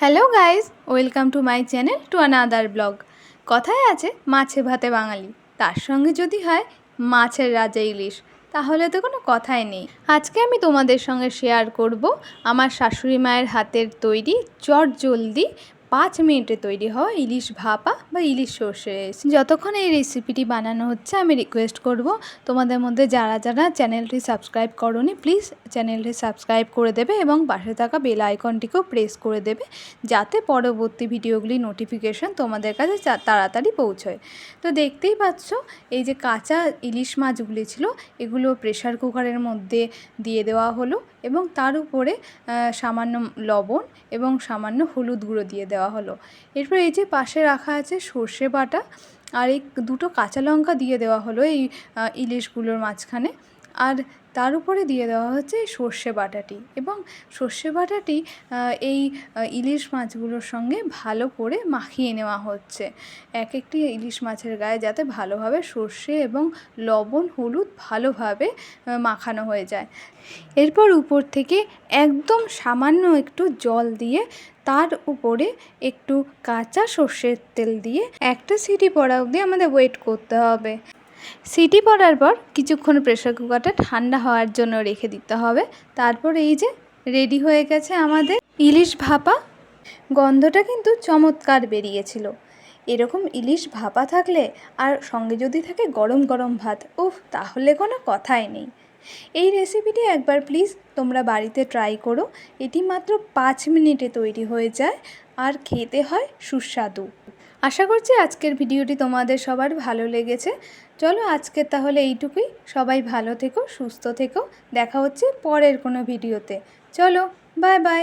Hello guys, welcome to my channel to another blog. কথায় আছে মাছে ভাতে বাঙালি, তার সঙ্গে যদি হয় মাছের রাজা ইলিশ, তাহলে তো কোনো কথাই নেই। আজকে আমি তোমাদের সঙ্গে শেয়ার করব আমার শাশুড়ি মায়ের হাতের তৈরি চটজলদি 5 মিনিটে তৈরি হওয়া ইলিশ ভাপা বা ইলিশ সর্ষে রেসিপি। যতক্ষণ এই রেসিপিটি বানানো হচ্ছে আমি রিকোয়েস্ট করব তোমাদের মধ্যে যারা যারা চ্যানেলটি সাবস্ক্রাইব করোনি প্লিজ চ্যানেলটি সাবস্ক্রাইব করে দেবে এবং পাশে থাকা বেল আইকনটিকেও প্রেস করে দেবে, যাতে পরবর্তী ভিডিওগুলি নোটিফিকেশন তোমাদের কাছে তাড়াতাড়ি পৌঁছয়। তো দেখতেই পাচ্ছ এই যে কাঁচা ইলিশ মাছগুলি ছিল এগুলো প্রেশার কুকারের মধ্যে দিয়ে দেওয়া হলো এবং তার উপরে সামান্য লবণ এবং সামান্য হলুদ গুঁড়ো দিয়ে দেওয়া হলো। এরপর এই যে পাশে রাখা আছে সর্ষে বাটা আর এই দুটো কাঁচা লঙ্কা দিয়ে দেওয়া হলো এই ইলিশগুলোর মাঝখানে, আর তার উপরে দিয়ে দেওয়া হচ্ছে এই সর্ষে বাটাটি এবং সর্ষে বাটাটি এই ইলিশ মাছগুলোর সঙ্গে ভালো করে মাখিয়ে নেওয়া হচ্ছে এক একটি ইলিশ মাছের গায়ে, যাতে ভালোভাবে সর্ষে এবং লবণ হলুদ ভালোভাবে মাখানো হয়ে যায়। এরপর উপর থেকে একদম সামান্য একটু জল দিয়ে তার উপরে একটু কাঁচা সর্ষের তেল দিয়ে একটা সিটি পড়া অবধি আমাদের ওয়েট করতে হবে। সিটি পড়ার পর কিছুক্ষণ প্রেসার কুকারটা ঠান্ডা হওয়ার জন্য রেখে দিতে হবে। তারপর এই যে রেডি হয়ে গেছে আমাদের ইলিশ ভাপা। গন্ধটা কিন্তু চমৎকার বেরিয়েছিল। এরকম ইলিশ ভাপা থাকলে আর সঙ্গে যদি থাকে গরম গরম ভাত, উফ, তাহলে কোনো কথাই নেই। এই রেসিপিটি একবার প্লিজ তোমরা বাড়িতে ট্রাই করো। এটি মাত্র 5 মিনিটে তৈরি হয়ে যায় আর খেতে হয় সুস্বাদু। আশা করছি আজকের ভিডিওটি তোমাদের সবার ভালো লেগেছে। চলো আজকের তাহলে এইটুকুই। সবাই ভালো থেকো, সুস্থ থেকো। দেখা হচ্ছে পরের কোনো ভিডিওতে। চলো, বাই বাই।